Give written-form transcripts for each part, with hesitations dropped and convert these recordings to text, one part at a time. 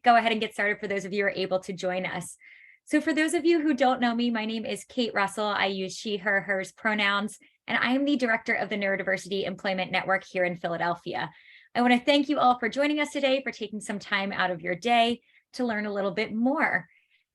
go ahead and get started for those of you who are able to join us. So for those of you who don't know me, my name is Kate Russell. I use she, her, hers pronouns, and I am the director of the Neurodiversity Employment Network here in Philadelphia. I want to thank you all for joining us today, for taking some time out of your day to learn a little bit more.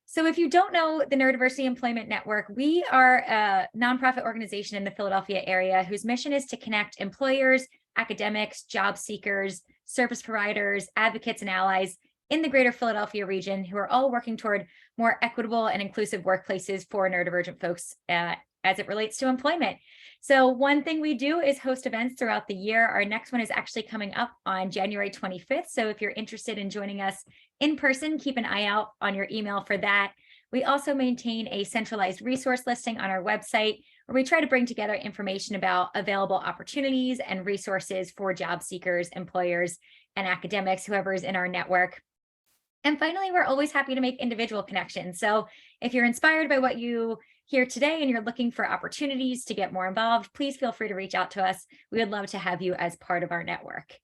So if you don't know the Neurodiversity Employment Network, we are a nonprofit organization in the Philadelphia area whose mission is to connect employers, academics, job seekers, service providers, advocates, and allies in the greater Philadelphia region who are all working toward more equitable and inclusive workplaces for neurodivergent folks as it relates to employment. So one thing we do is host events throughout the year. Our next one is actually coming up on January 25th. So if you're interested in joining us in person, keep an eye out on your email for that. We also maintain a centralized resource listing on our website where we try to bring together information about available opportunities and resources for job seekers, employers, and academics, whoever is in our network. And finally, we're always happy to make individual connections. So if you're inspired by what you hear today and you're looking for opportunities to get more involved, please feel free to reach out to us. We would love to have you as part of our network.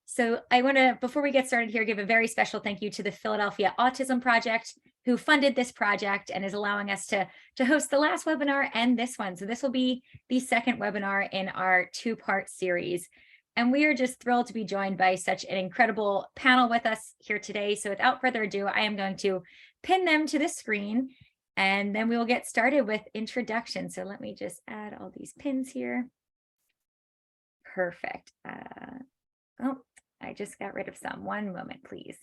So I want to, before we get started here, give a very special thank you to the Philadelphia Autism Project, who funded this project and is allowing us to host the last webinar and this one. So this will be the second webinar in our two-part series. And we are just thrilled to be joined by such an incredible panel with us here today. So without further ado, I am going to pin them to the screen and then we will get started with introductions. So let me just add all these pins here. Perfect. Oh, I just got rid of some. One moment, please.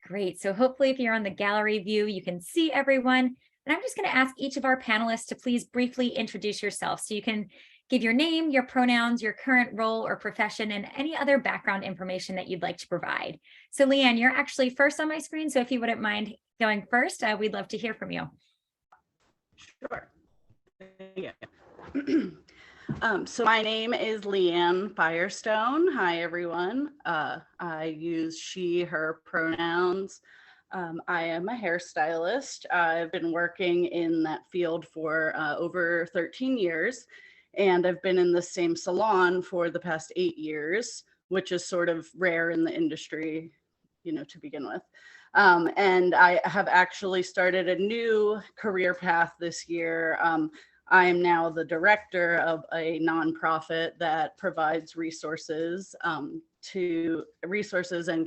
Great. So hopefully if you're on the gallery view, you can see everyone. And I'm just going to ask each of our panelists to please briefly introduce yourself. So you can give your name, your pronouns, your current role or profession, and any other background information that you'd like to provide. So Leanne, you're actually first on my screen. So if you wouldn't mind going first, we'd love to hear from you. Sure. Yeah. So my name is Leanne Firestone. Hi, everyone. I use she, her pronouns. I am a hairstylist. I've been working in that field for over 13 years, and I've been in the same salon for the past 8 years, which is sort of rare in the industry, to begin with. And I have actually started a new career path this year. I am now the director of a nonprofit that provides resources and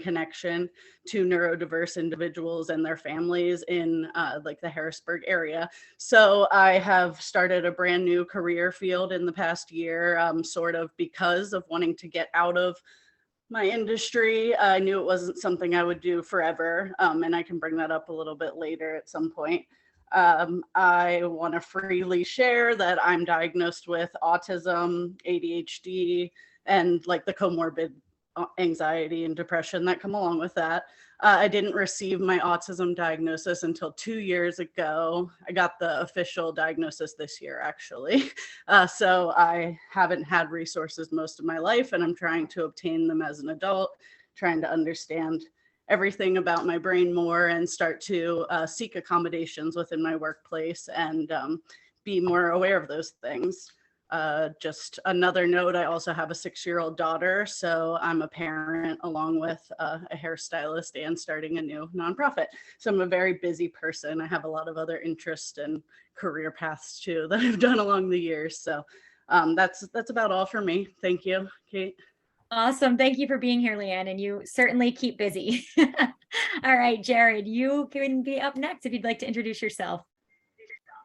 connection to neurodiverse individuals and their families in like the Harrisburg area. So I have started a brand new career field in the past year, sort of because of wanting to get out of my industry. I knew it wasn't something I would do forever, and I can bring that up a little bit later at some point. I want to freely share that I'm diagnosed with autism, ADHD, and like the comorbid anxiety and depression that come along with that. I didn't receive my autism diagnosis until 2 years ago. I got the official diagnosis this year, actually. So I haven't had resources most of my life, and I'm trying to obtain them as an adult, trying to understand everything about my brain more and start to seek accommodations within my workplace and be more aware of those things. Just another note, I also have a 6-year-old daughter, so I'm a parent along with a hairstylist and starting a new nonprofit. So I'm a very busy person. I have a lot of other interests and career paths too that I've done along the years. So that's about all for me. Thank you, Kate. Awesome. Thank you for being here, Leanne, and you certainly keep busy. All right, Jared, you can be up next if you'd like to introduce yourself.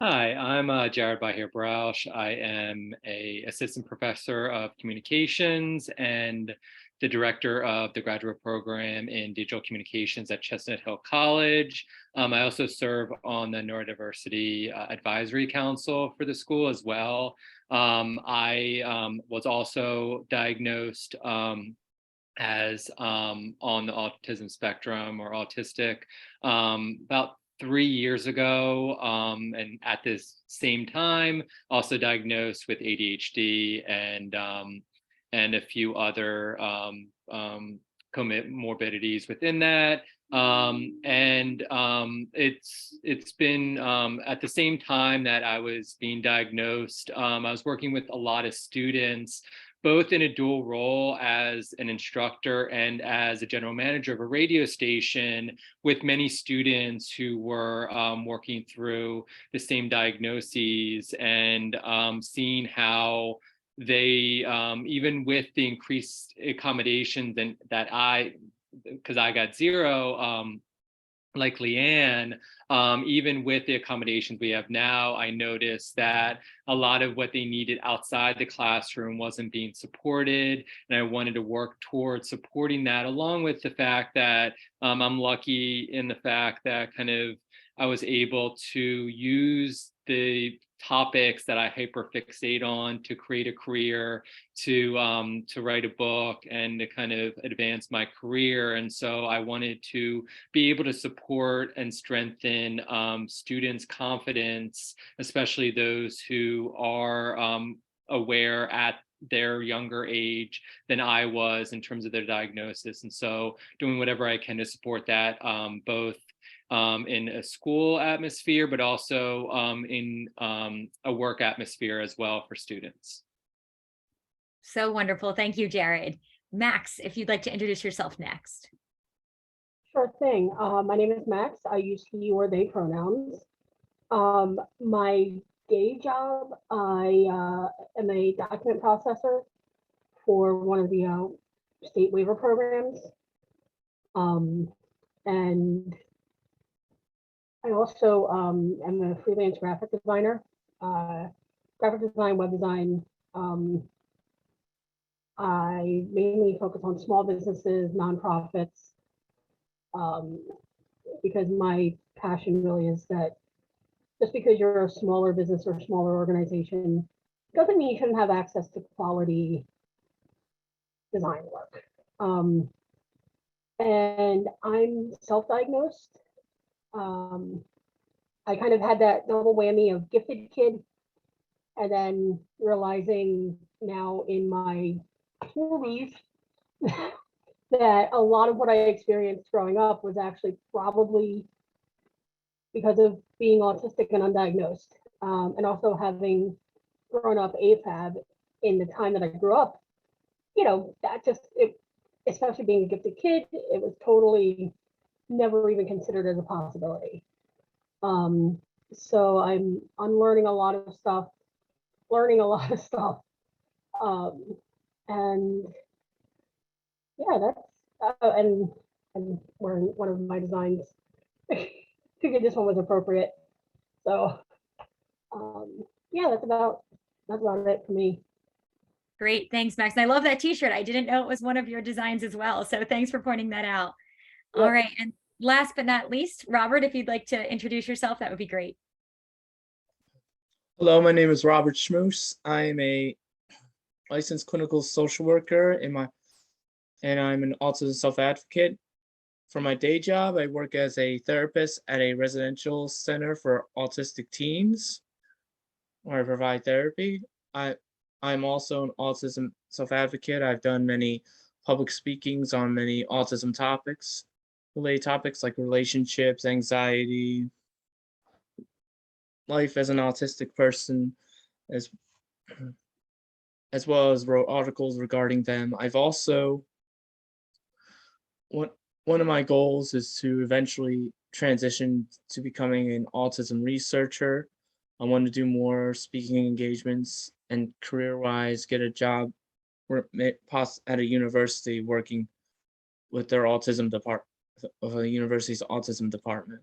Hi, I'm Jared Bahir-Brausch. I am an assistant professor of communications and the director of the graduate program in digital communications at Chestnut Hill College. I also serve on the Neurodiversity Advisory Council for the school as well. I was also diagnosed as on the autism spectrum or autistic about 3 years ago, and at this same time also diagnosed with ADHD and a few other comorbidities within that. It's been at the same time that I was being diagnosed, I was working with a lot of students both in a dual role as an instructor and as a general manager of a radio station with many students who were working through the same diagnoses, and seeing how they, even with the increased accommodations and because I got zero, like Leanne, even with the accommodations we have now, I noticed that a lot of what they needed outside the classroom wasn't being supported. And I wanted to work towards supporting that, along with the fact that I'm lucky in the fact that kind of I was able to use the topics that I hyperfixate on to create a career, to write a book, and to kind of advance my career. And so I wanted to be able to support and strengthen students' confidence, especially those who are aware at their younger age than I was in terms of their diagnosis. And so doing whatever I can to support that, both in a school atmosphere, but also in a work atmosphere as well for students. So wonderful. Thank you, Jared. Max, if you'd like to introduce yourself next. Sure thing. My name is Max. I use he or they pronouns. My day job, I am a document processor for one of the state waiver programs. And I also am a freelance graphic designer, graphic design, web design. I mainly focus on small businesses, nonprofits, because my passion really is that just because you're a smaller business or smaller organization doesn't mean you shouldn't have access to quality design work. And I'm self-diagnosed. I kind of had that double whammy of gifted kid, and then realizing now in my 40s that a lot of what I experienced growing up was actually probably because of being autistic and undiagnosed, and also having grown up AFAB in the time that I grew up. You know, that just, especially being a gifted kid, it was totally never even considered as a possibility. So I'm unlearning a lot of stuff, learning a lot of stuff. And yeah, that's, and wearing one of my designs. Figured this one was appropriate. So yeah, that's about it for me. Great. Thanks, Max. And I love that t-shirt. I didn't know it was one of your designs as well. So thanks for pointing that out. Yep. All right. And last but not least, Robert, if you'd like to introduce yourself, that would be great. Hello, my name is Robert Schmoose. I'm a licensed clinical social worker and I'm an autism self-advocate. For my day job, I work as a therapist at a residential center for autistic teens, where I provide therapy. I'm also an autism self-advocate. I've done many public speakings on many autism topics, related topics like relationships, anxiety, life as an autistic person, as well as wrote articles regarding them. I've also, one of my goals is to eventually transition to becoming an autism researcher. I want to do more speaking engagements and career-wise get a job at a university working with their autism department, of a university's autism department.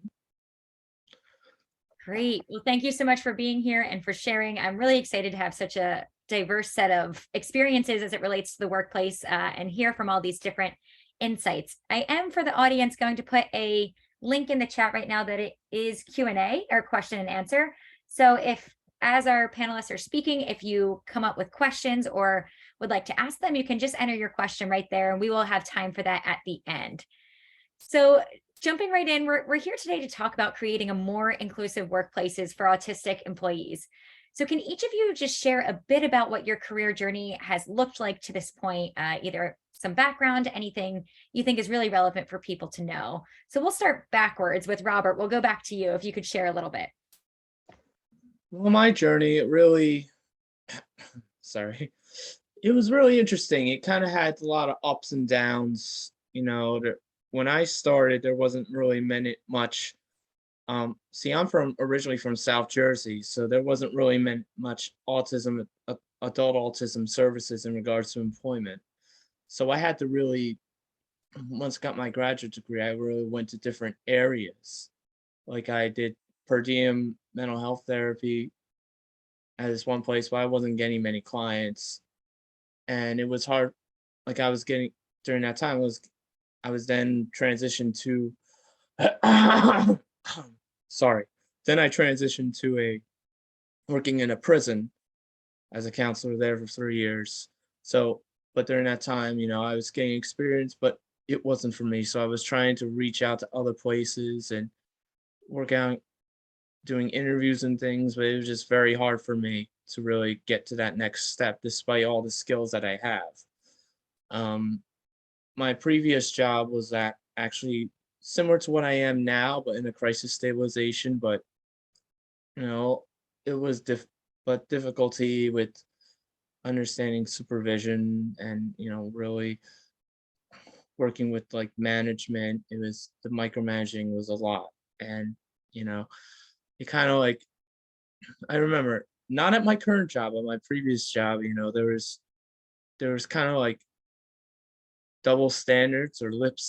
Great. Well, thank you so much for being here and for sharing. I'm really excited to have such a diverse set of experiences as it relates to the workplace and hear from all these different insights. I am, for the audience, going to put a link in the chat right now that it is Q&A, or question and answer. So if, as our panelists are speaking, if you come up with questions or would like to ask them, you can just enter your question right there, and we will have time for that at the end. So jumping right in, we're here today to talk about creating a more inclusive workplaces for autistic employees. So can each of you just share a bit about what your career journey has looked like to this point, either some background, anything you think is really relevant for people to know? So we'll start backwards with Robert. We'll go back to you if you could share a little bit. Well, my journey, it really, sorry, It was really interesting. It kind of had a lot of ups and downs. When I started, there wasn't really much. See, I'm from originally from South Jersey, so there wasn't really much adult autism services in regards to employment. So I had to really, once I got my graduate degree, I really went to different areas. Like I did per diem mental health therapy at this one place, but I wasn't getting many clients, and it was hard. Like I was getting during that time I was then transitioned to sorry. Then I transitioned to a working in a prison as a counselor there for 3 years. So, but during that time, I was getting experience, but it wasn't for me. So I was trying to reach out to other places and work out doing interviews and things, but it was just very hard for me to really get to that next step despite all the skills that I have. Um, my previous job was that actually similar to what I am now, but in a crisis stabilization, but you know, it was difficulty with understanding supervision and, really working with like management. It was the micromanaging was a lot. And, you know, it kind of like I remember not at my current job, but my previous job, there was kind of like double standards or lip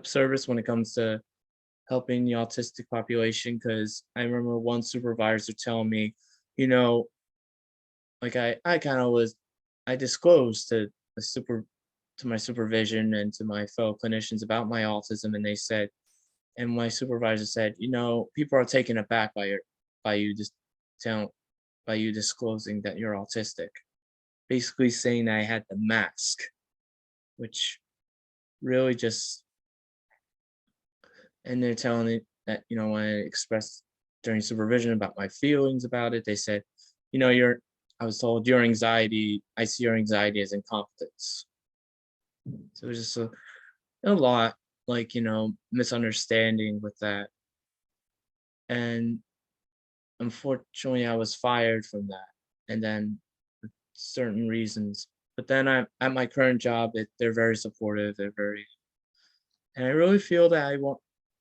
service when it comes to helping the autistic population. Because I remember one supervisor telling me, you know, like I kind of was I disclosed to my supervision and to my fellow clinicians about my autism, and they said, and my supervisor said, people are taken aback by you just telling by you disclosing that you're autistic, basically saying that I had the mask, which really just, and they're telling me that, when I expressed during supervision about my feelings about it, they said, I was told I see your anxiety as incompetence. So it was just a lot, like, misunderstanding with that. And unfortunately, I was fired from that. And then for certain reasons, but then I at my current job, they're very supportive. They're very, and I really feel that and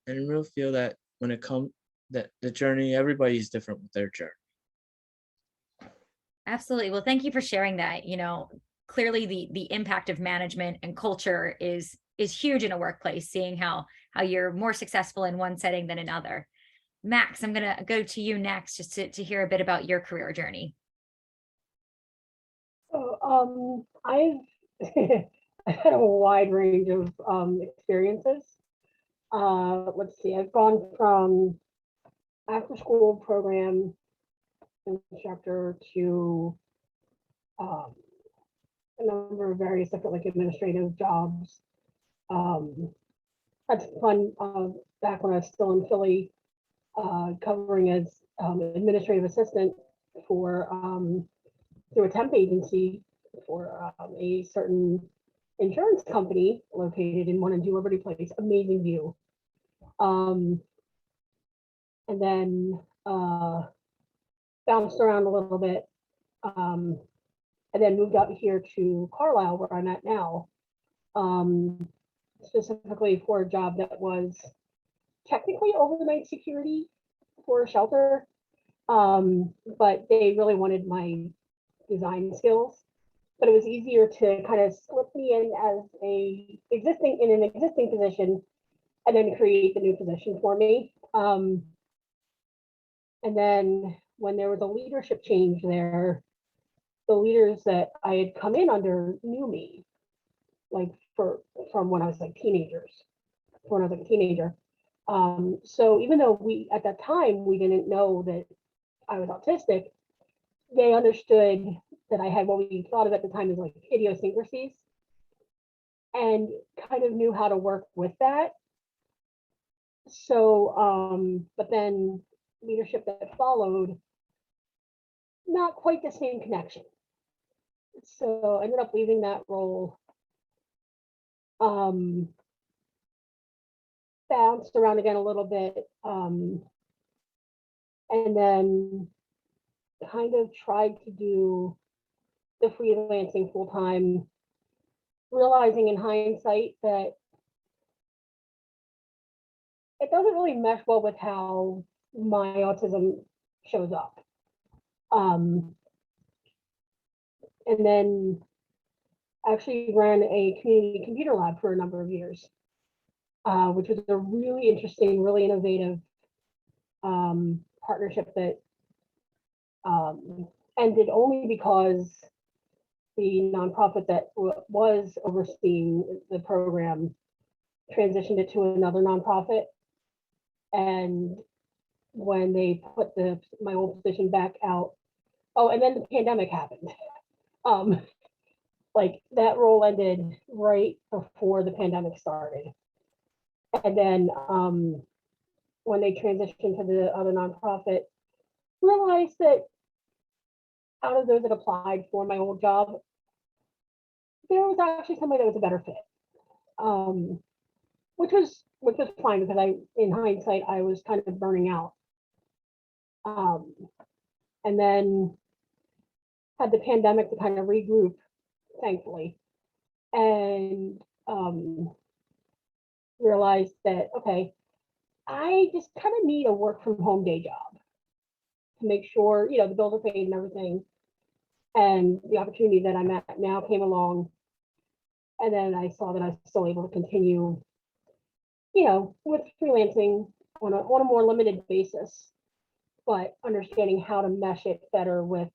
I really feel that when it comes that the journey, everybody's different with their journey. Absolutely. Well, thank you for sharing that. Clearly the impact of management and culture is huge in a workplace, seeing how you're more successful in one setting than another. Max, I'm going to go to you next just to hear a bit about your career journey. So, I've I've had a wide range of experiences. Let's see, I've gone from after school program instructor to um, a number of various different like administrative jobs. Um, that's fun. Back when I was still in Philly, covering as administrative assistant for through a temp agency for a certain insurance company located in one and two Liberty Place. Amazing view. And then bounced around a little bit, and then moved out here to Carlisle, where I'm at now, specifically for a job that was technically overnight security for a shelter, but they really wanted my design skills. But it was easier to kind of slip me in as in an existing position, and then create the new position for me. And then when there was a leadership change there, the leaders that I had come in under knew me, like from when I was like when I was like a teenager. So even though at that time we didn't know that I was autistic, they understood that I had what we thought of at the time as like idiosyncrasies, and kind of knew how to work with that. So, but then leadership that followed, not quite the same connection. So I ended up leaving that role, bounced around again a little bit, and then kind of tried to do the freelancing full time, realizing in hindsight that it doesn't really mesh well with how my autism shows up. And then actually ran a community computer lab for a number of years, which was a really interesting, really innovative partnership that ended only because the nonprofit that was overseeing the program transitioned it to another nonprofit. And when they put my old position back out, oh, and then the pandemic happened. Like that role ended right before the pandemic started. And then when they transitioned to the other nonprofit, realized that out of those that applied for my old job, there was actually somebody that was a better fit. Which was fine because in hindsight, I was kind of burning out. And then had the pandemic to kind of regroup, thankfully, and realized that, okay, I just kind of need a work from home day job to make sure, the bills are paid and everything. And the opportunity that I'm at now came along. And then I saw that I was still able to continue, with freelancing on a more limited basis, but understanding how to mesh it better with,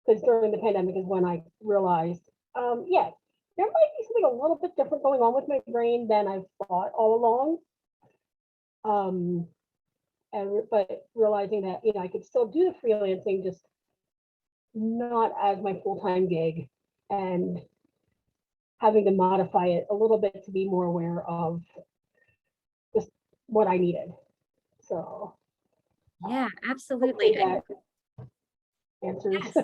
because during the pandemic is when I realized, yeah, there might be something a little bit different going on with my brain than I've thought all along. But realizing that, I could still do the freelancing, just not as my full-time gig, and having to modify it a little bit to be more aware of just what I needed. So Yeah, absolutely. that answers. Yes.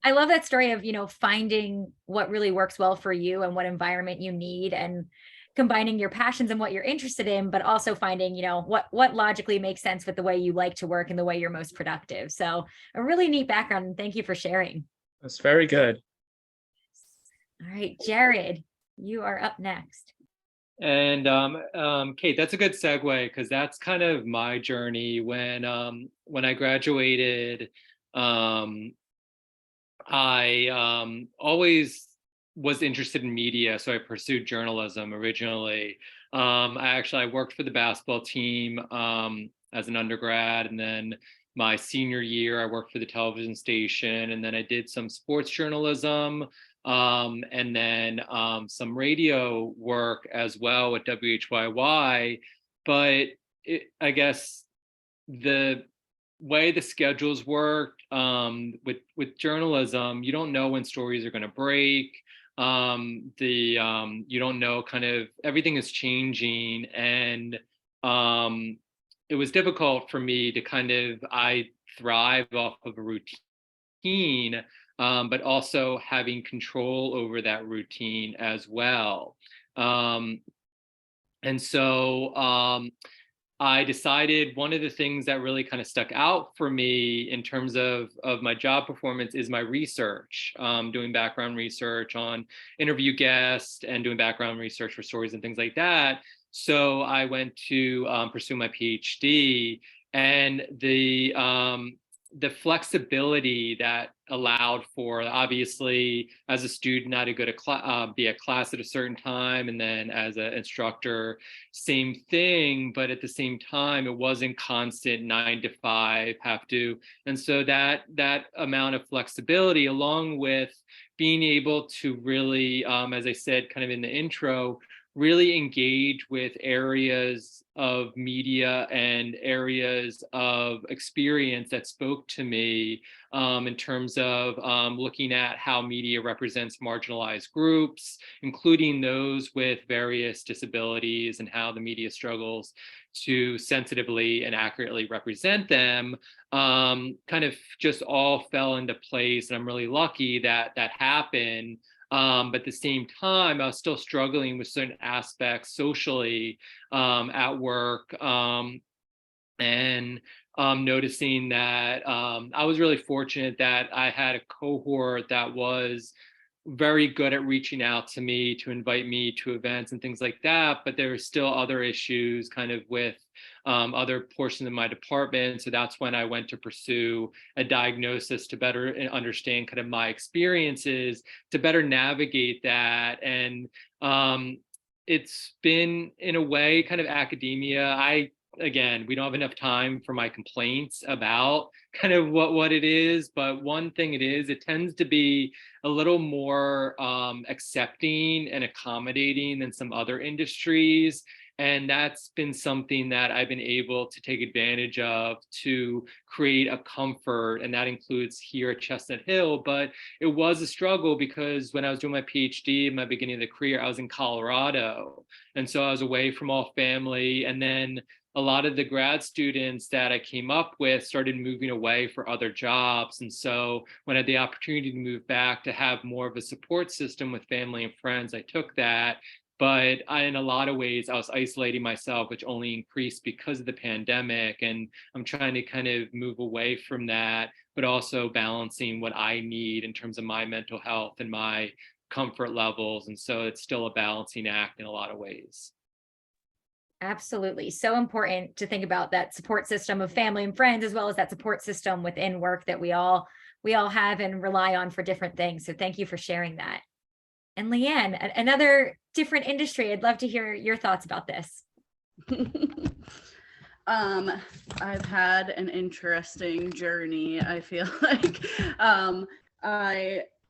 I love that story of, finding what really works well for you and what environment you need, and combining your passions and what you're interested in, but also finding, what logically makes sense with the way you like to work and the way you're most productive. So a really neat background, and thank you for sharing. That's very good. All right, Jared, you are up next. And Kate, that's a good segue, because that's kind of my journey. When I graduated, I always was interested in media, so I pursued journalism originally. I worked for the basketball team as an undergrad, and then my senior year I worked for the television station, and then I did some sports journalism, and then some radio work as well at WHYY. But I guess the way the schedules work with journalism, you don't know when stories are going to break. You don't know, kind of everything is changing, and it was difficult for me to I thrive off of a routine, but also having control over that routine as well. And so I decided one of the things that really kind of stuck out for me in terms of my job performance is my research, doing background research on interview guests and doing background research for stories and things like that. So I went to pursue my PhD, and the flexibility that allowed for, obviously, as a student, I had to go to be at class at a certain time, and then as an instructor, same thing. But at the same time, it wasn't constant 9 to 5 have to. And so that amount of flexibility, along with being able to really, as I said, kind of in the intro, really engage with areas of media and areas of experience that spoke to me, in terms of looking at how media represents marginalized groups, including those with various disabilities, and how the media struggles to sensitively and accurately represent them, kind of just all fell into place. And I'm really lucky that that happened. But at the same time, I was still struggling with certain aspects socially at work. And noticing that I was really fortunate that I had a cohort that was very good at reaching out to me to invite me to events and things like that. But there were still other issues kind of with other portions of my department. So that's when I went to pursue a diagnosis to better understand kind of my experiences, to better navigate that. And it's been, in a way, kind of academia. Again, we don't have enough time for my complaints about kind of what it is, but one thing it tends to be a little more accepting and accommodating than some other industries. And that's been something that I've been able to take advantage of to create a comfort. And that includes here at Chestnut Hill. But it was a struggle because when I was doing my PhD in my beginning of the career, I was in Colorado. And so I was away from all family. And then a lot of the grad students that I came up with started moving away for other jobs. And so when I had the opportunity to move back to have more of a support system with family and friends, I took that. But in a lot of ways, I was isolating myself, which only increased because of the pandemic. And I'm trying to kind of move away from that, but also balancing what I need in terms of my mental health and my comfort levels. And so it's still a balancing act in a lot of ways. Absolutely. So important to think about that support system of family and friends, as well as that support system within work that we all have and rely on for different things. So thank you for sharing that. And Leanne, another different industry. I'd love to hear your thoughts about this. I've had an interesting journey. I feel like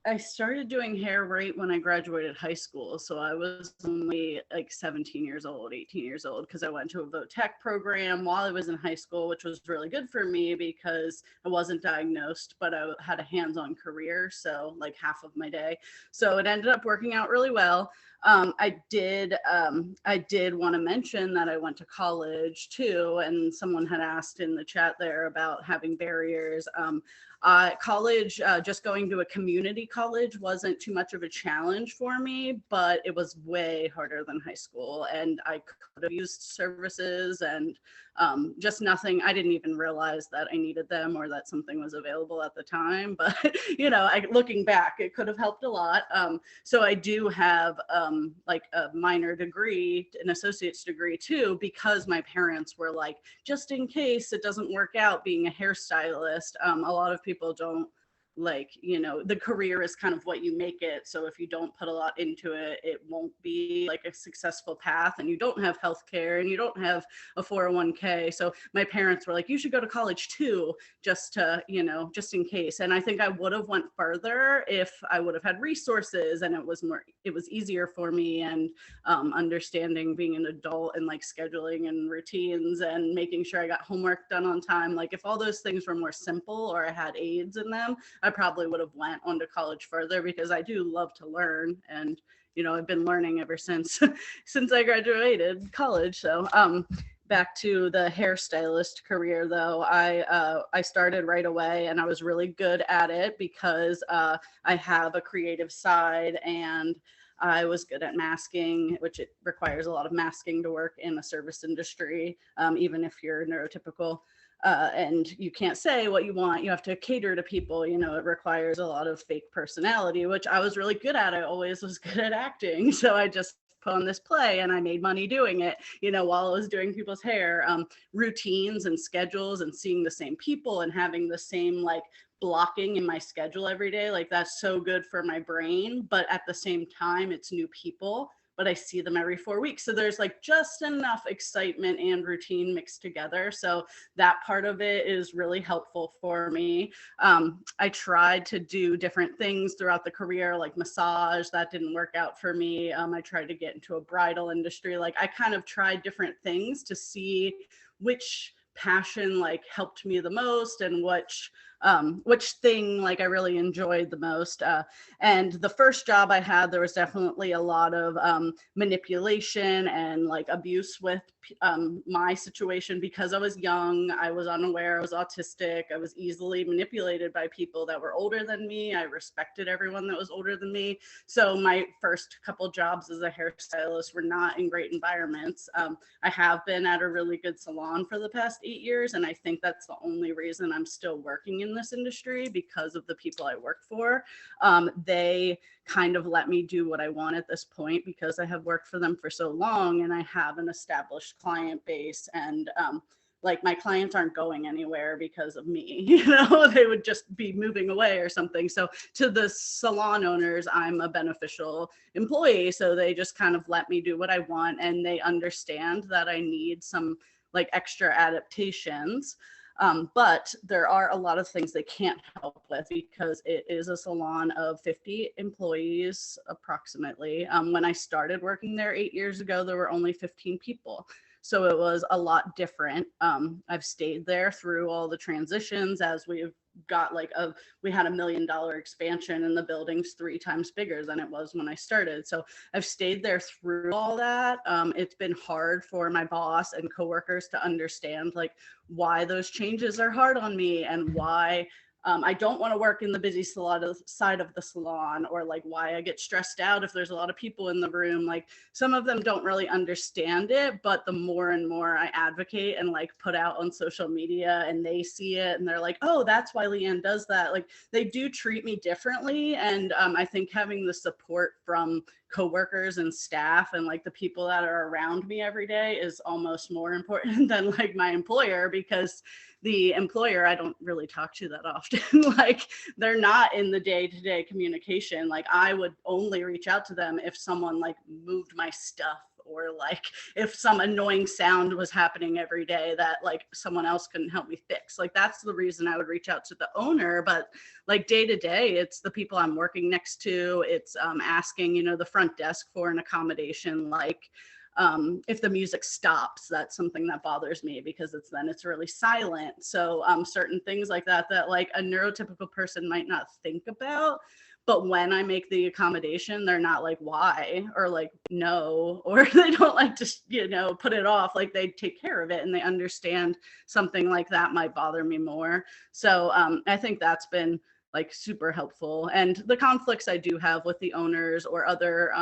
I started doing hair right when I graduated high school. So I was only like 17 years old, 18 years old, because I went to a VOTEC program while I was in high school, which was really good for me because I wasn't diagnosed, but I had a hands-on career. So like half of my day. So it ended up working out really well. I did want to mention that I went to college too, and someone had asked in the chat there about having barriers. College, just going to a community college wasn't too much of a challenge for me, but it was way harder than high school, and I could have used services and just nothing. I didn't even realize that I needed them or that something was available at the time, but looking back, it could have helped a lot. So I do have like a minor degree, an associate's degree too, because my parents were like, just in case it doesn't work out being a hairstylist. A lot of people don't, like, the career is kind of what you make it. So if you don't put a lot into it, it won't be like a successful path, and you don't have healthcare and you don't have a 401k. So my parents were like, you should go to college too, just to, just in case. And I think I would have went further if I would have had resources and it was easier for me, and understanding being an adult and like scheduling and routines and making sure I got homework done on time. Like if all those things were more simple or I had aids in them, I probably would have went on to college further, because I do love to learn, and I've been learning ever since I graduated college. So back to the hairstylist career though, I started right away, and I was really good at it because I have a creative side, and I was good at masking, which it requires a lot of masking to work in the service industry, even if you're neurotypical. And you can't say what you want. You have to cater to people. It requires a lot of fake personality, which I was really good at. I always was good at acting. So I just put on this play and I made money doing it, while I was doing people's hair. Routines and schedules and seeing the same people and having the same like blocking in my schedule every day, like that's so good for my brain. But at the same time, it's new people, but I see them every 4 weeks. So there's like just enough excitement and routine mixed together. So that part of it is really helpful for me. I tried to do different things throughout the career, like massage. That didn't work out for me. I tried to get into a bridal industry. Like I kind of tried different things to see which passion like helped me the most and which which thing like I really enjoyed the most. And the first job I had, there was definitely a lot of manipulation and like abuse with my situation because I was young, I was unaware, I was autistic, I was easily manipulated by people that were older than me. I respected everyone that was older than me. So my first couple jobs as a hairstylist were not in great environments. I have been at a really good salon for the past 8 years, and I think that's the only reason I'm still working in this industry, because of the people I work for. They kind of let me do what I want at this point because I have worked for them for so long and I have an established client base, and like my clients aren't going anywhere because of me, you know, they would just be moving away or something. So to the salon owners, I'm a beneficial employee. So they just kind of let me do what I want, and they understand that I need some like extra adaptations. But there are a lot of things they can't help with because it is a salon of 50 employees approximately. When I started working there 8 years ago, there were only 15 people. So it was a lot different. I've stayed there through all the transitions as we've got we had $1 million expansion and the building's 3 times bigger than it was when I started. So I've stayed there through all that. It's been hard for my boss and coworkers to understand like why those changes are hard on me and why I don't want to work in the busy side of the salon, or like why I get stressed out if there's a lot of people in the room. Like some of them don't really understand it, but the more and more I advocate and like put out on social media and they see it and they're like, oh, that's why Leanne does that. Like they do treat me differently. And I think having the support from coworkers and staff and like the people that are around me every day is almost more important than like my employer, because the employer I don't really talk to that often. Like they're not in the day-to-day communication. Like I would only reach out to them if someone like moved my stuff, or like if some annoying sound was happening every day that like someone else couldn't help me fix. Like that's the reason I would reach out to the owner. But like day to day, it's the people I'm working next to. It's asking, you know, the front desk for an accommodation. Like if the music stops, that's something that bothers me because it's really silent. So certain things like that like a neurotypical person might not think about. But when I make the accommodation, they're not like, why? Or like, no, or they don't like just, you know, put it off. Like they take care of it and they understand something like that might bother me more. So I think that's been like super helpful. And the conflicts I do have with the owners or other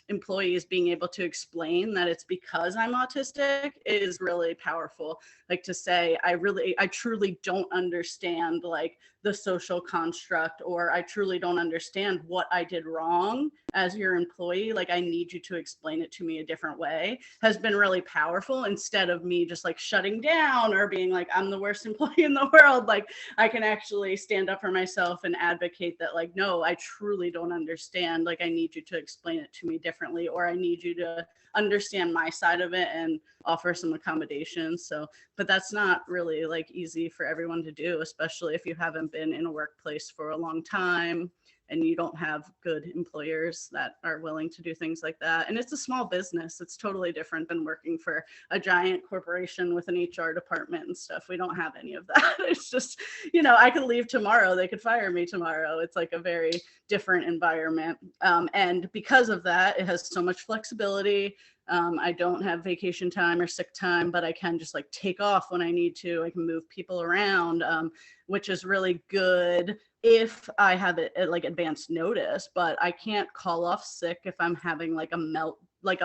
employees, being able to explain that it's because I'm autistic is really powerful. Like to say, I truly don't understand like the social construct, or I truly don't understand what I did wrong as your employee. Like I need you to explain it to me a different way, has been really powerful, instead of me just like shutting down or being like, I'm the worst employee in the world. Like I can actually stand up for myself and advocate that like, no, I truly don't understand. Like I need you to explain it to me differently, or I need you to understand my side of it and offer some accommodations. So, but that's not really like easy for everyone to do, especially if you haven't been in a workplace for a long time and you don't have good employers that are willing to do things like that. And it's a small business. It's totally different than working for a giant corporation with an HR department and stuff. We don't have any of that. It's just, you know, I could leave tomorrow. They could fire me tomorrow. It's like a very different environment. And because of that, it has so much flexibility. I don't have vacation time or sick time, but I can just like take off when I need to. I can move people around, which is really good if I have it at like advanced notice, but I can't call off sick if I'm having like a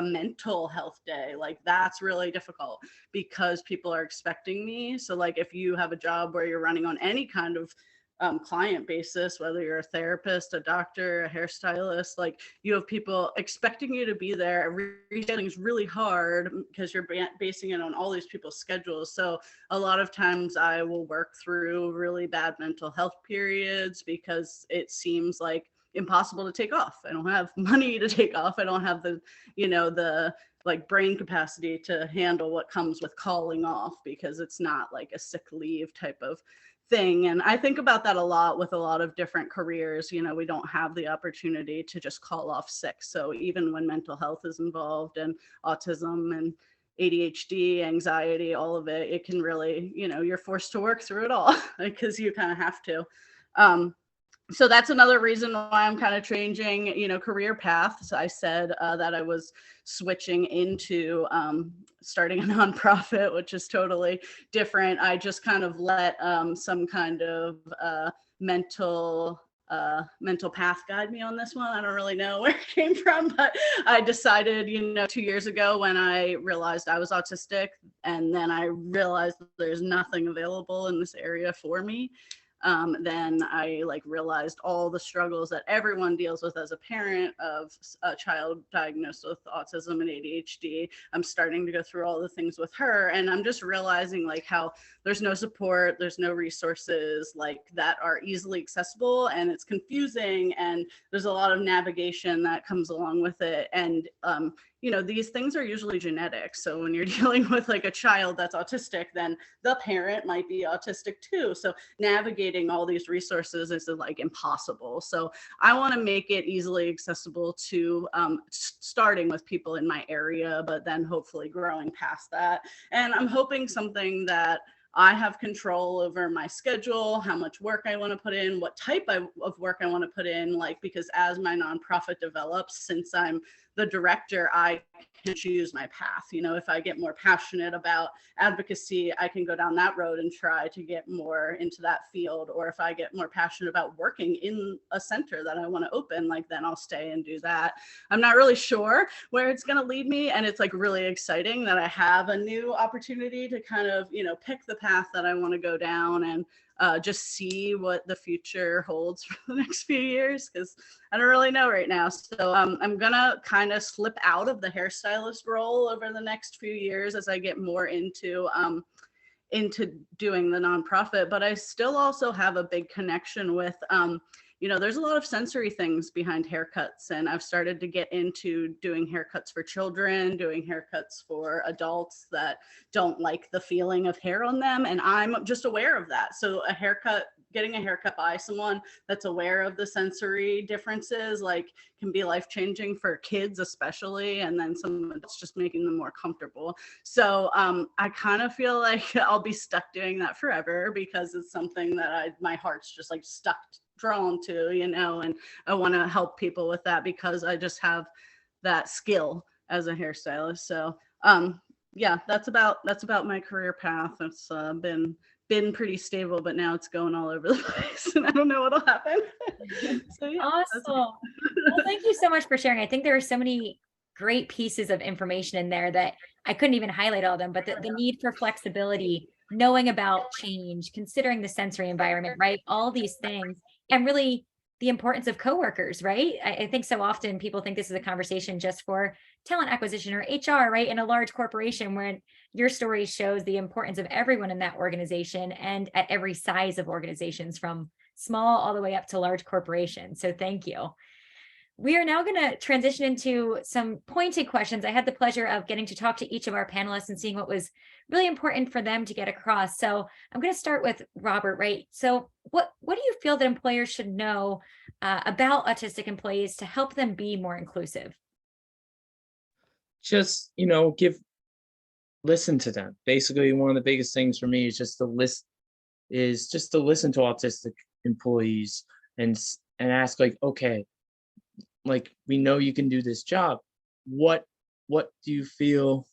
mental health day. Like that's really difficult because people are expecting me. So like if you have a job where you're running on any kind of client basis, whether you're a therapist, a doctor, a hairstylist, like you have people expecting you to be there. Rescheduling is really hard because you're basing it on all these people's schedules. So a lot of times I will work through really bad mental health periods because it seems like impossible to take off. I don't have money to take off. I don't have the, you know, the like brain capacity to handle what comes with calling off, because it's not like a sick leave type of thing. And I think about that a lot with a lot of different careers. You know, we don't have the opportunity to just call off sick. So even when mental health is involved and autism and, ADHD, anxiety, all of it, it can really, you're forced to work through it all because you kind of have to. So that's another reason why I'm kind of changing, career paths. I said that I was switching into starting a nonprofit, which is totally different. I just kind of let some kind of mental path guide me on this one. I don't really know where it came from, but I decided, 2 years ago when I realized I was autistic, and then I realized that there's nothing available in this area for me. Then I realized all the struggles that everyone deals with as a parent of a child diagnosed with autism and ADHD. I'm starting to go through all the things with her, and I'm just realizing how there's no support, there's no resources that are easily accessible, and it's confusing, and there's a lot of navigation that comes along with it. And these things are usually genetic. So when you're dealing with a child that's autistic, then the parent might be autistic too. So navigating all these resources is impossible. So I want to make it easily accessible to starting with people in my area, but then hopefully growing past that. And I'm hoping something that I have control over my schedule, how much work I want to put in, what type of work I want to put in, because as my nonprofit develops, since I'm the director, I can choose my path. If I get more passionate about advocacy, I can go down that road and try to get more into that field. Or if I get more passionate about working in a center that I want to open, then I'll stay and do that. I'm not really sure where it's going to lead me. And it's really exciting that I have a new opportunity to kind of, pick the path that I want to go down, and just see what the future holds for the next few years, because I don't really know right now. So I'm gonna kind of slip out of the hairstylist role over the next few years as I get more into doing the nonprofit. But I still also have a big connection with there's a lot of sensory things behind haircuts, and I've started to get into doing haircuts for children, doing haircuts for adults that don't like the feeling of hair on them. And I'm just aware of that. So getting a haircut by someone that's aware of the sensory differences, can be life-changing for kids, especially. And then it's just making them more comfortable. So I kind of feel like I'll be stuck doing that forever, because it's something that my heart's just drawn to, and I want to help people with that because I just have that skill as a hairstylist. So yeah, that's about my career path. It's been pretty stable, but now it's going all over the place, and I don't know what'll happen. So yeah. Awesome. Well, thank you so much for sharing. I think there are so many great pieces of information in there that I couldn't even highlight all of them, but the need for flexibility, knowing about change, considering the sensory environment, right? All these things, and really the importance of coworkers, right? I think so often people think this is a conversation just for talent acquisition or HR, right? In a large corporation, when your story shows the importance of everyone in that organization and at every size of organizations, from small all the way up to large corporations. So thank you. We are now going to transition into some pointed questions. I had the pleasure of getting to talk to each of our panelists and seeing what was really important for them to get across. So I'm going to start with Robert, right? So what do you feel that employers should know about autistic employees to help them be more inclusive? Just, listen to them. Basically, one of the biggest things for me is just to listen to autistic employees and ask, okay, we know you can do this job. What do you feel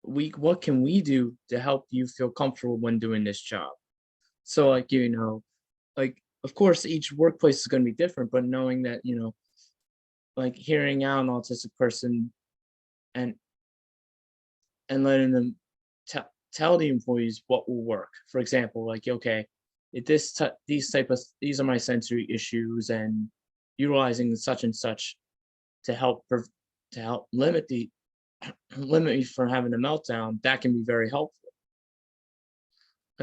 what can we do to help you feel comfortable when doing this job? So of course each workplace is going to be different, but knowing that, hearing out an autistic person and letting them tell the employees what will work. For example, okay, if these are my sensory issues, and utilizing such and such to help limit me from having a meltdown, that can be very helpful.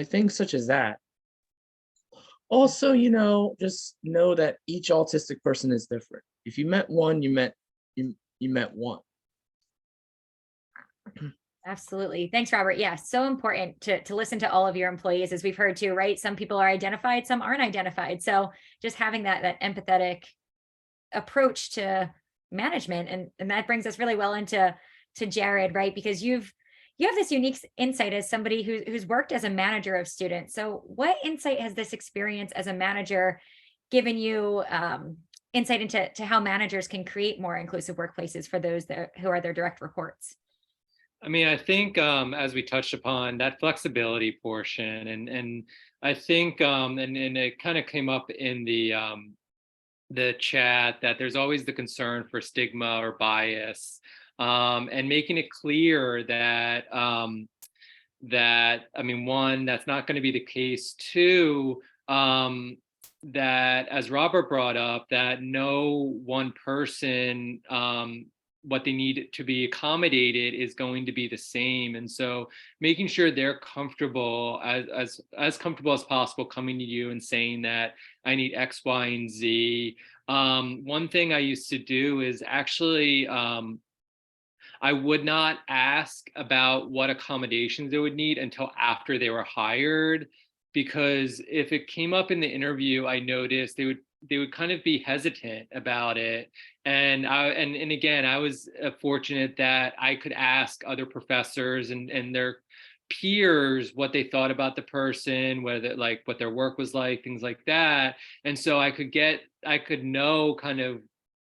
Things such as that. Also, just know that each autistic person is different. If you met one, you met one. Absolutely. Thanks, Robert. Yeah, so important to listen to all of your employees, as we've heard too, right? Some people are identified, some aren't identified. So just having that empathetic approach to management. And that brings us really well into to Jared, right? Because you have this unique insight as somebody who's worked as a manager of students. So what insight has this experience as a manager given you, insight into how managers can create more inclusive workplaces for those who are their direct reports? I mean, I think as we touched upon that flexibility portion, and I think and it kind of came up in the chat that there's always the concern for stigma or bias, and making it clear that I mean, one, that's not going to be the case. Two, that as Robert brought up, that no one person, what they need to be accommodated is going to be the same. And so making sure they're comfortable, as comfortable as possible, coming to you and saying that I need X, Y, and Z. One thing I used to do is actually, I would not ask about what accommodations they would need until after they were hired, because if it came up in the interview, I noticed they would kind of be hesitant about it. And again, I was fortunate that I could ask other professors and their peers what they thought about the person, whether like what their work was like, things like that. And so I could know kind of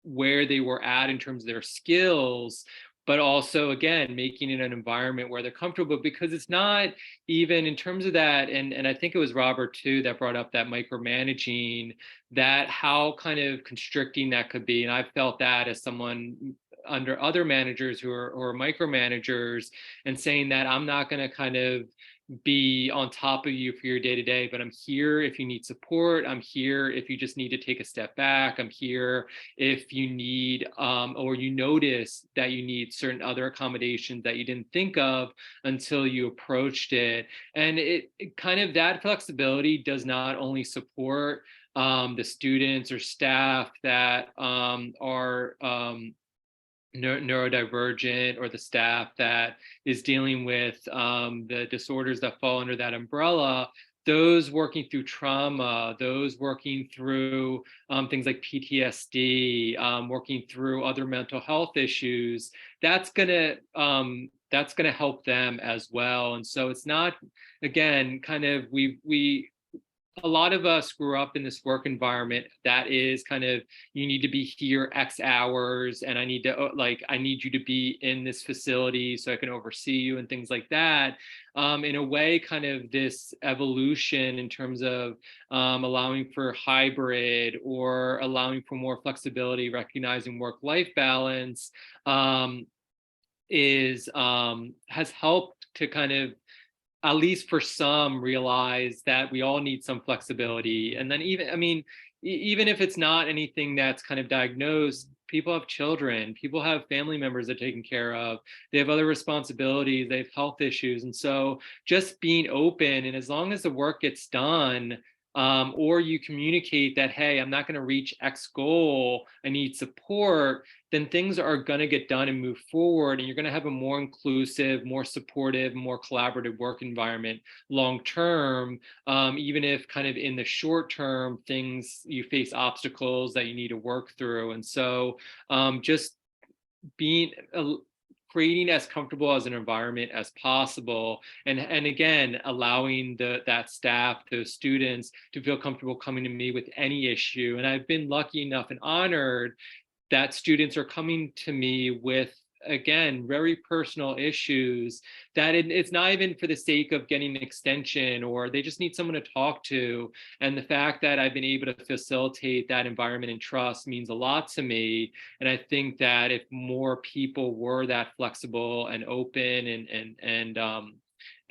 where they were at in terms of their skills, but also again making it an environment where they're comfortable, because it's not even in terms of that. And I think it was Robert too that brought up that micromanaging, that how kind of constricting that could be. And I've felt that as someone under other managers who are micromanagers, and saying that I'm not going to kind of be on top of you for your day to day, but I'm here if you need support. I'm here if you just need to take a step back. I'm here if you need, or you notice that you need certain other accommodations that you didn't think of until you approached it. And it kind of, that flexibility does not only support the students or staff that are neurodivergent, or the staff that is dealing with the disorders that fall under that umbrella, those working through trauma, those working through things like PTSD, working through other mental health issues, that's gonna help them as well. And so it's not, again, kind of we a lot of us grew up in this work environment that is kind of, you need to be here X hours, and I need you to be in this facility so I can oversee you and things like that. In a way, kind of this evolution in terms of allowing for hybrid, or allowing for more flexibility, recognizing work-life balance, has helped to kind of, at least for some, realize that we all need some flexibility. And then even, I mean, even if it's not anything that's kind of diagnosed, people have children, people have family members they're taking care of, they have other responsibilities, they have health issues. And so just being open, and as long as the work gets done, or you communicate that, hey, I'm not going to reach X goal, I need support, then things are going to get done and move forward. And you're going to have a more inclusive, more supportive, more collaborative work environment long term, even if kind of in the short term, you face obstacles that you need to work through. And so just being creating as comfortable as an environment as possible, and again allowing that staff, those students, to feel comfortable coming to me with any issue. And I've been lucky enough and honored that students are coming to me with, again, very personal issues, that it's not even for the sake of getting an extension, or they just need someone to talk to. And the fact that I've been able to facilitate that environment and trust means a lot to me. And I think that if more people were that flexible and open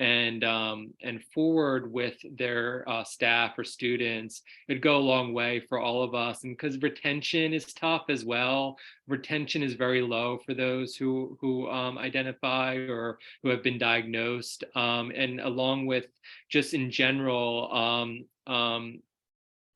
and forward with their staff or students, it'd go a long way for all of us. And because retention is tough as well, retention is very low for those who identify or who have been diagnosed, and along with just in general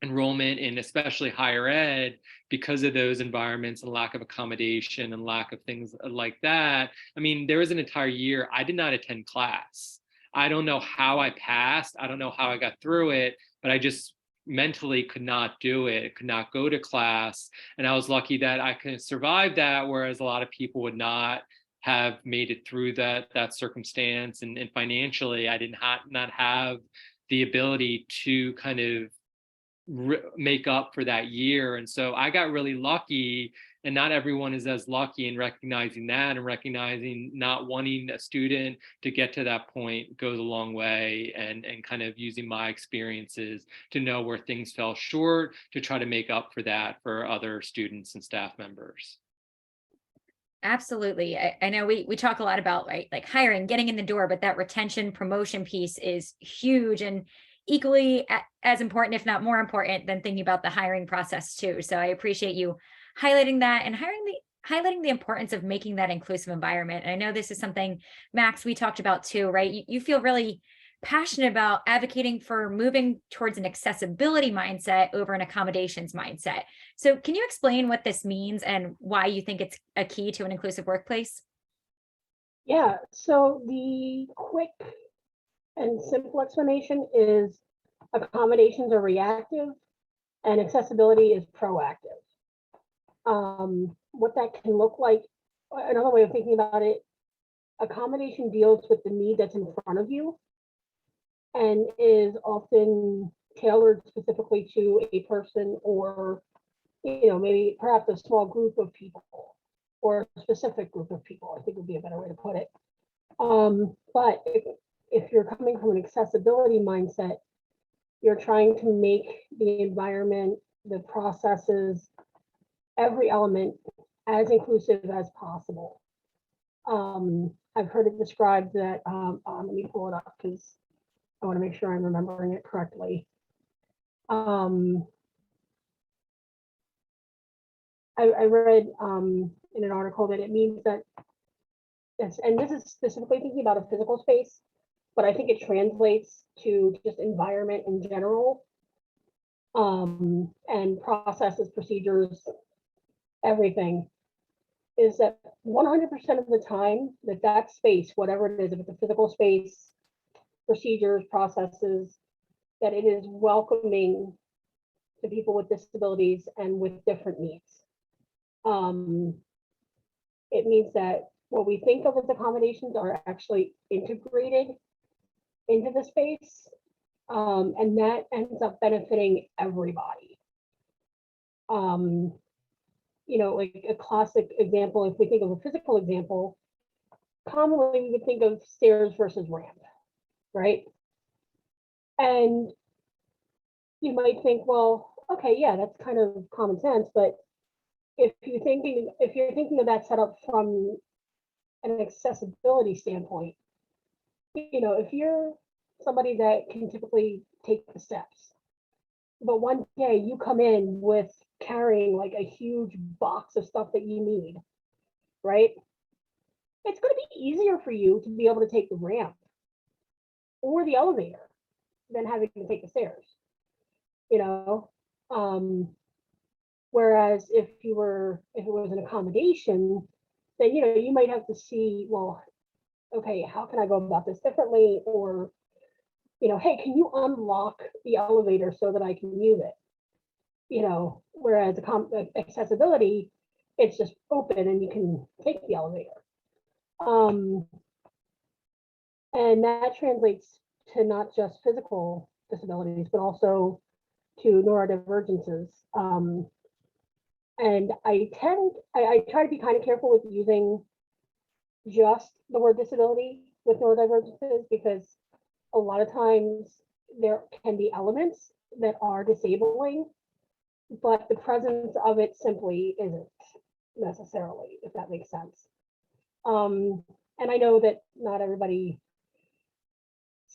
enrollment in especially higher ed, because of those environments and lack of accommodation and lack of things like that. I mean, there was an entire year I did not attend class. I don't know how I passed. I don't know how I got through it, but I just mentally could not do it, could not go to class. And I was lucky that I could survive that, whereas a lot of people would not have made it through that circumstance, and financially I did not have the ability to kind of make up for that year. And so I got really lucky, and not everyone is as lucky, in recognizing that, and recognizing not wanting a student to get to that point goes a long way, and kind of using my experiences to know where things fell short to try to make up for that for other students and staff members. Absolutely. I know we talk a lot about, right, like hiring, getting in the door, but that retention promotion piece is huge and equally as important, if not more important, than thinking about the hiring process too. So I appreciate you highlighting that and highlighting the importance of making that inclusive environment. And I know this is something, Max, we talked about too, right? You feel really passionate about advocating for moving towards an accessibility mindset over an accommodations mindset. So can you explain what this means and why you think it's a key to an inclusive workplace? Yeah, so the quick and simple explanation is accommodations are reactive and accessibility is proactive. What that can look like, another way of thinking about it, accommodation deals with the need that's in front of you and is often tailored specifically to a person, or maybe perhaps a small group of people or a specific group of people, I think would be a better way to put it. But if you're coming from an accessibility mindset, you're trying to make the environment, the processes, every element as inclusive as possible. I've heard it described that, let me pull it up because I want to make sure I'm remembering it correctly. I read in an article that it means that, and this is specifically thinking about a physical space, but I think it translates to just environment in general, and processes, procedures, everything, is that 100% of the time that space, whatever it is, if it's a physical space, procedures, processes, that it is welcoming to people with disabilities and with different needs. It means that what we think of as accommodations are actually integrated into the space, and that ends up benefiting everybody. Like a classic example, if we think of a physical example, commonly we would think of stairs versus ramp, right? And you might think, well, okay, yeah, that's kind of common sense, but if you're thinking of that setup from an accessibility standpoint, if you're somebody that can typically take the steps, but one day you come in with carrying like a huge box of stuff that you need, right? It's going to be easier for you to be able to take the ramp or the elevator than having to take the stairs, whereas if it was an accommodation, then you might have to see, well, okay, how can I go about this differently? Or hey, can you unlock the elevator so that I can use it? Whereas accessibility, it's just open and you can take the elevator. And that translates to not just physical disabilities, but also to neurodivergences. And I try to be kind of careful with using just the word disability with neurodivergences, because a lot of times there can be elements that are disabling, but the presence of it simply isn't necessarily, if that makes sense. And I know that not everybody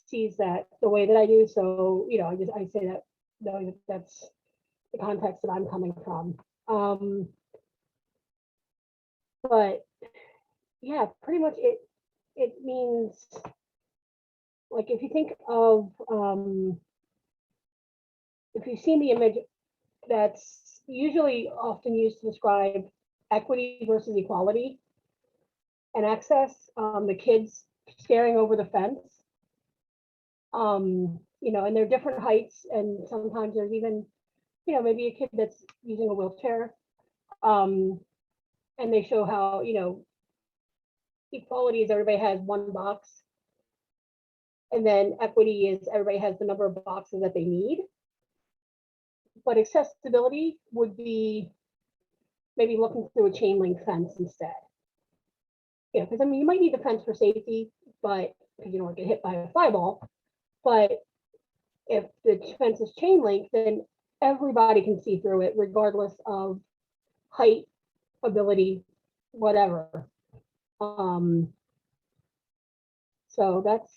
sees that the way that I do, so I say that knowing that that's the context that I'm coming from. But yeah, pretty much it means, like, if you think of if you've seen the image that's usually often used to describe equity versus equality and access, the kids staring over the fence, and they're different heights, and sometimes there's even maybe a kid that's using a wheelchair, and they show how equality is everybody has one box. And then equity is everybody has the number of boxes that they need. But accessibility would be maybe looking through a chain link fence instead. Yeah, because I mean, you might need a fence for safety, but because you don't want to get hit by a fly ball. But if the fence is chain link, then everybody can see through it, regardless of height, ability, whatever. So that's,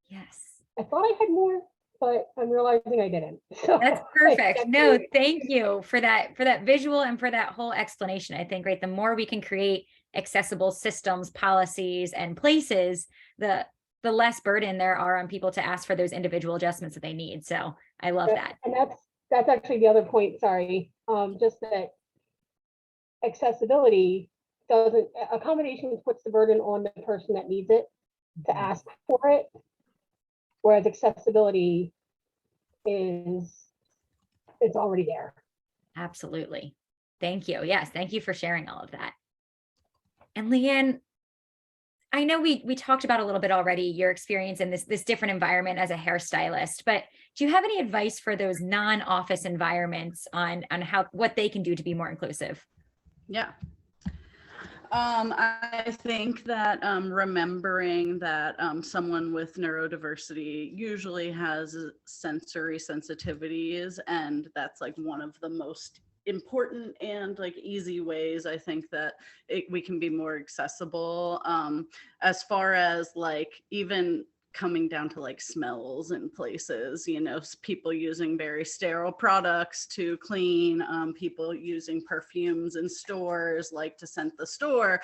Yes. I thought I had more, but I'm realizing I didn't. So That's perfect. No, thank you for that visual and for that whole explanation. I think, right, the more we can create accessible systems, policies, and places, the less burden there are on people to ask for those individual adjustments that they need. So I love that. And that's actually the other point, sorry. Just that accessibility doesn't, accommodations puts the burden on the person that needs it to ask for it, whereas accessibility is, it's already there. Absolutely. Thank you. Yes, thank you for sharing all of that. And Leanne, I know we talked about a little bit already your experience in this different environment as a hairstylist, but do you have any advice for those non-office environments on what they can do to be more inclusive? Yeah. I think that remembering that someone with neurodiversity usually has sensory sensitivities, and that's like one of the most important and like easy ways I think that we can be more accessible, as far as like even coming down to like smells in places, you know, people using very sterile products to clean, people using perfumes in stores like to scent the store.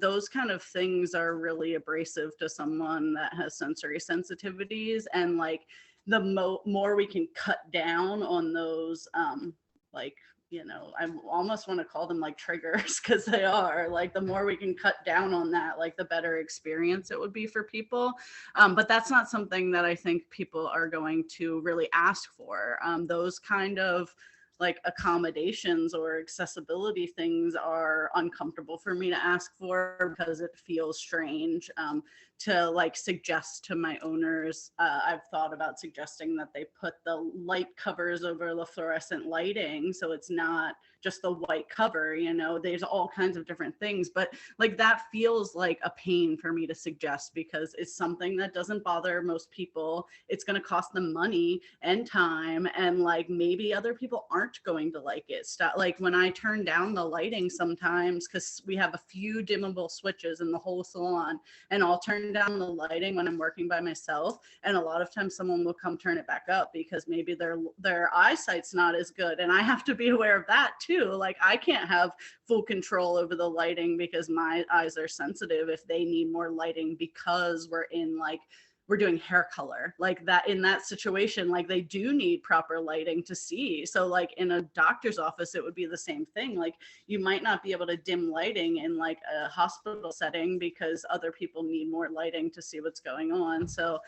Those kind of things are really abrasive to someone that has sensory sensitivities, and like the more we can cut down on those, like, you know, I almost want to call them like triggers, because they are, like, the more we can cut down on that, like the better experience it would be for people. But that's not something that I think people are going to really ask for. Those kind of like accommodations or accessibility things are uncomfortable for me to ask for, because it feels strange to like suggest to my owners. I've thought about suggesting that they put the light covers over the fluorescent lighting, so it's not just the white cover, you know, there's all kinds of different things, but like that feels like a pain for me to suggest, because it's something that doesn't bother most people. It's going to cost them money and time, and like maybe other people aren't going to like it. Like when I turn down the lighting sometimes, because we have a few dimmable switches in the whole salon, and I'll turn down the lighting when I'm working by myself, and a lot of times someone will come turn it back up because maybe their eyesight's not as good, and I have to be aware of that too. Like I can't have full control over the lighting because my eyes are sensitive if they need more lighting, because we're doing hair color like that. In that situation, like they do need proper lighting to see. So like in a doctor's office, it would be the same thing. Like you might not be able to dim lighting in like a hospital setting because other people need more lighting to see what's going on. So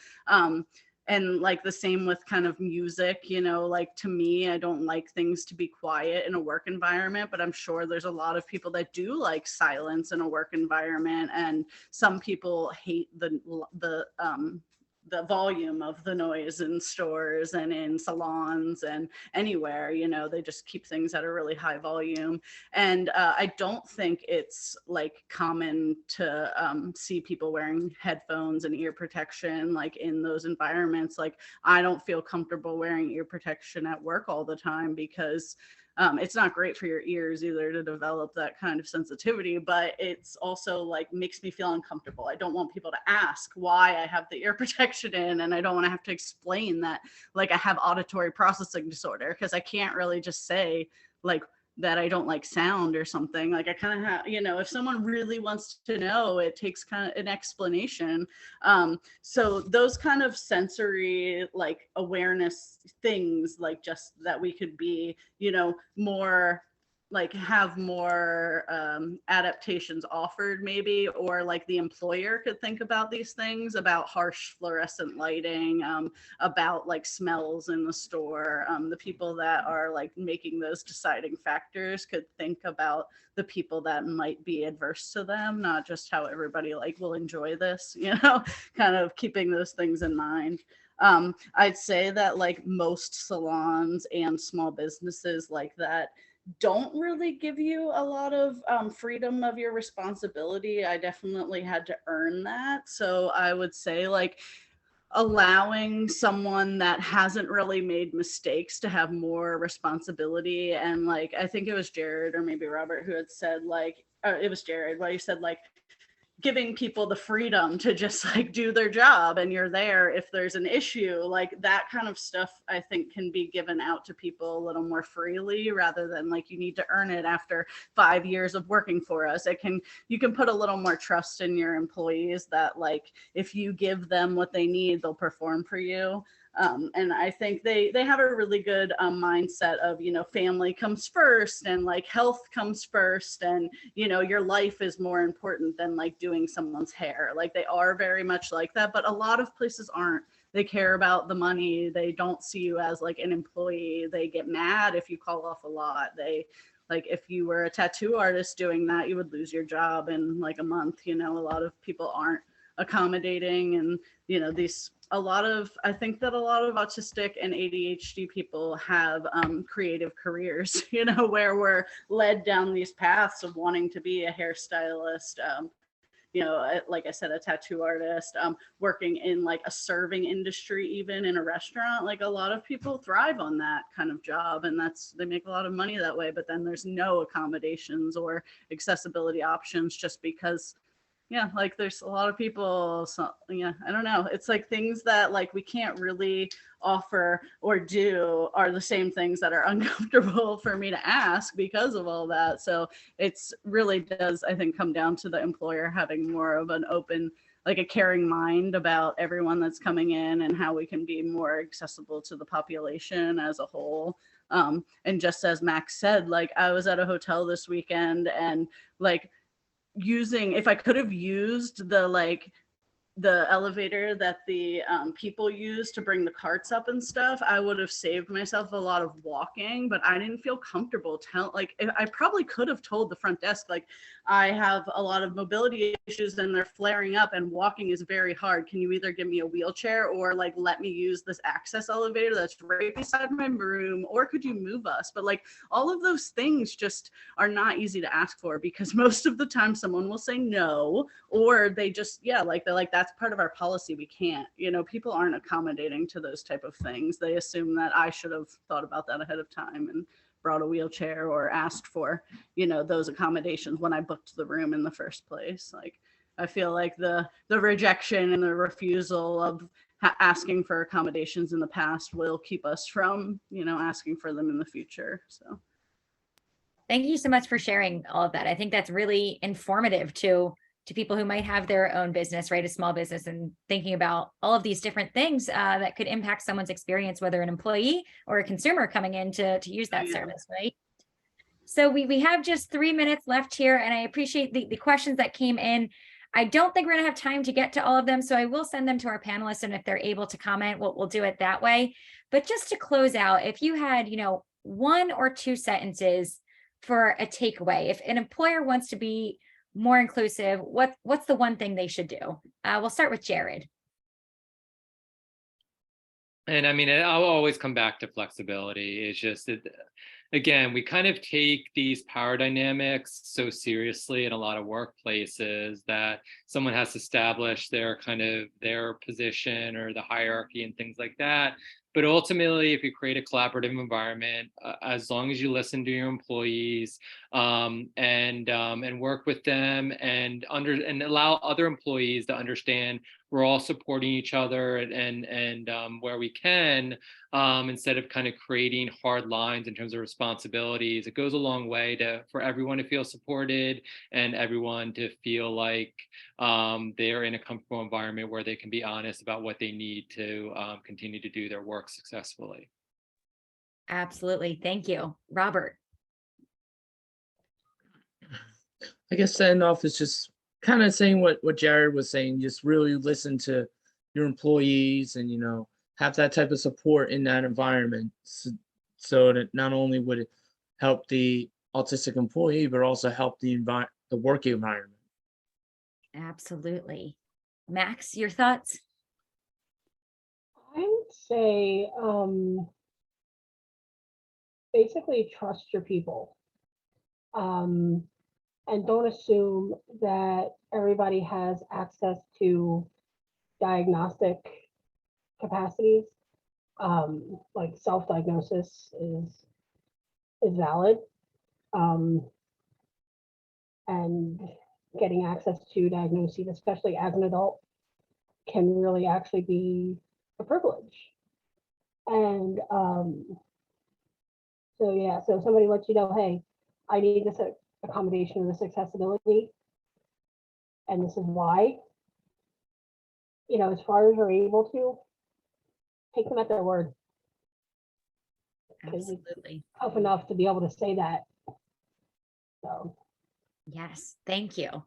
and like the same with kind of music, you know, like to me, I don't like things to be quiet in a work environment, but I'm sure there's a lot of people that do like silence in a work environment. And some people hate the volume of the noise in stores and in salons and anywhere, you know, they just keep things at a really high volume. And I don't think it's like common to see people wearing headphones and ear protection like in those environments. Like I don't feel comfortable wearing ear protection at work all the time, because it's not great for your ears either to develop that kind of sensitivity, but it's also like makes me feel uncomfortable. I don't want people to ask why I have the ear protection in, and I don't want to have to explain that like I have auditory processing disorder, because I can't really just say like that I don't like sound or something. Like I kind of have, you know, if someone really wants to know, it takes kind of an explanation. So those kind of sensory like awareness things, like just that we could be, you know, more like have more adaptations offered maybe, or like the employer could think about these things, about harsh fluorescent lighting, about like smells in the store. The people that are like making those deciding factors could think about the people that might be adverse to them, not just how everybody like will enjoy this, you know, kind of keeping those things in mind. I'd say that like most salons and small businesses like that don't really give you a lot of freedom of your responsibility. I definitely had to earn that. So I would say like allowing someone that hasn't really made mistakes to have more responsibility. And like, I think it was Jared or maybe Robert who had said like, it was Jared, where you said like, giving people the freedom to just like do their job, and you're there if there's an issue. Like that kind of stuff I think can be given out to people a little more freely, rather than like you need to earn it after 5 years of working for us. You can put a little more trust in your employees that like if you give them what they need, they'll perform for you. And I think they have a really good mindset of, you know, family comes first and like health comes first, and you know, your life is more important than like doing someone's hair. Like they are very much like that, but a lot of places aren't. They care about the money. They don't see you as like an employee. They get mad if you call off a lot. They like, if you were a tattoo artist doing that, you would lose your job in like a month. You know, a lot of people aren't accommodating, and you know, I think that a lot of autistic and ADHD people have creative careers, you know, where we're led down these paths of wanting to be a hairstylist, you know, like I said, a tattoo artist, working in like a serving industry, even in a restaurant. Like a lot of people thrive on that kind of job, and they make a lot of money that way, but then there's no accommodations or accessibility options just because yeah, like there's a lot of people, so yeah, I don't know, it's like things that like we can't really offer or do are the same things that are uncomfortable for me to ask because of all that. So it's really does, I think, come down to the employer having more of an open, like a caring mind about everyone that's coming in and how we can be more accessible to the population as a whole. And just as Max said, like I was at a hotel this weekend, and like if I could have used the elevator that the people use to bring the carts up and stuff, I would have saved myself a lot of walking, but I didn't feel comfortable I probably could have told the front desk, like, I have a lot of mobility issues and they're flaring up and walking is very hard. Can you either give me a wheelchair or like let me use this access elevator that's right beside my room, or could you move us? But like all of those things just are not easy to ask for, because most of the time someone will say no, or they just, yeah, like they're like, that's part of our policy, we can't, you know, people aren't accommodating to those type of things. They assume that I should have thought about that ahead of time and brought a wheelchair or asked for, you know, those accommodations when I booked the room in the first place. Like I feel like the rejection and the refusal of asking for accommodations in the past will keep us from, you know, asking for them in the future. So thank you so much for sharing all of that. I think that's really informative to people who might have their own business, right? A small business, and thinking about all of these different things that could impact someone's experience, whether an employee or a consumer coming in to use that service, right? So we have just 3 minutes left here, and I appreciate the questions that came in. I don't think we're gonna have time to get to all of them, so I will send them to our panelists, and if they're able to comment, we'll do it that way. But just to close out, if you had, you know, 1 or 2 sentences for a takeaway, if an employer wants to be more inclusive, what's the one thing they should do? We'll start with Jared. And I mean, I'll always come back to flexibility. It's just that, again, we kind of take these power dynamics so seriously in a lot of workplaces that someone has to establish their position or the hierarchy and things like that. But ultimately, if you create a collaborative environment, as long as you listen to your employees and work with them and allow other employees to understand we're all supporting each other and where we can, instead of kind of creating hard lines in terms of responsibilities, it goes a long way for everyone to feel supported and everyone to feel like they're in a comfortable environment where they can be honest about what they need to continue to do their work successfully. Absolutely. Thank you. Robert. I guess setting off is just kind of saying what Jared was saying. Just really listen to your employees, and have that type of support in that environment, so that not only would it help the autistic employee, but also help the work environment. Absolutely. Max, your thoughts? I would say basically trust your people. And don't assume that everybody has access to diagnostic capacities. Like self-diagnosis is valid. And getting access to diagnoses, especially as an adult, can really actually be a privilege. And so yeah, so if somebody lets you know, hey, I need this accommodation or this accessibility, and this is why, as far as you're able to, take them at their word. Because it's Absolutely. tough enough to be able to say that. So Yes, thank you.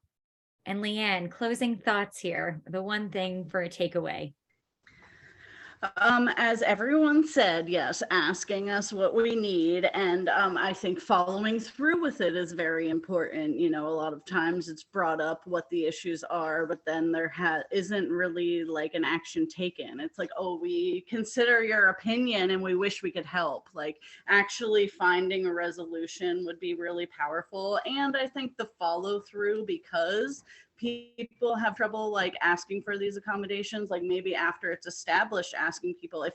And Leanne, closing thoughts here, the one thing for a takeaway. As everyone said, yes, asking us what we need, and I think following through with it is very important. A lot of times it's brought up what the issues are, but then there isn't really like an action taken. It's like, oh, we consider your opinion and we wish we could help. Like actually finding a resolution would be really powerful. And I think the follow through, because people have trouble like asking for these accommodations, like maybe after it's established, asking people if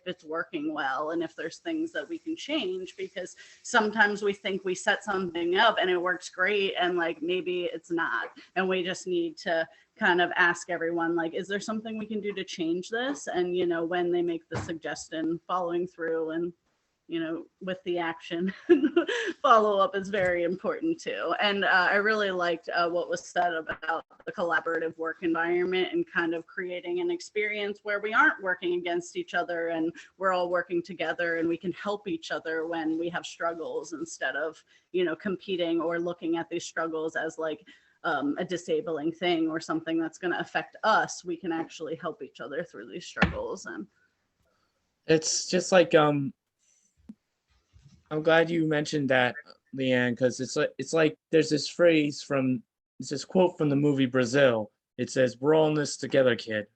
it's working well and if there's things that we can change, because sometimes we think we set something up and it works great and like maybe it's not, and we just need to kind of ask everyone, like, is there something we can do to change this? And when they make the suggestion, following through and with the action follow up is very important too. And I really liked what was said about the collaborative work environment and kind of creating an experience where we aren't working against each other and we're all working together and we can help each other when we have struggles, instead of, competing or looking at these struggles as like a disabling thing or something that's going to affect us. We can actually help each other through these struggles. And It's just like I'm glad you mentioned that, Leanne, because it's like there's this quote from the movie Brazil. It says, "We're all in this together, kid."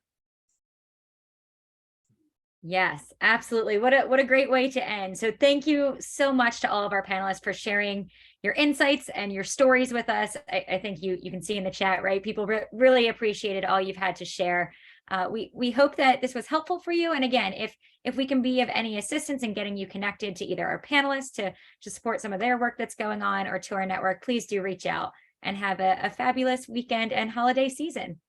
Yes, absolutely. What a great way to end. So thank you so much to all of our panelists for sharing your insights and your stories with us. I think you can see in the chat, right? People really appreciated all you've had to share. We hope that this was helpful for you. And again, if we can be of any assistance in getting you connected to either our panelists to support some of their work that's going on, or to our network, please do reach out, and have a fabulous weekend and holiday season.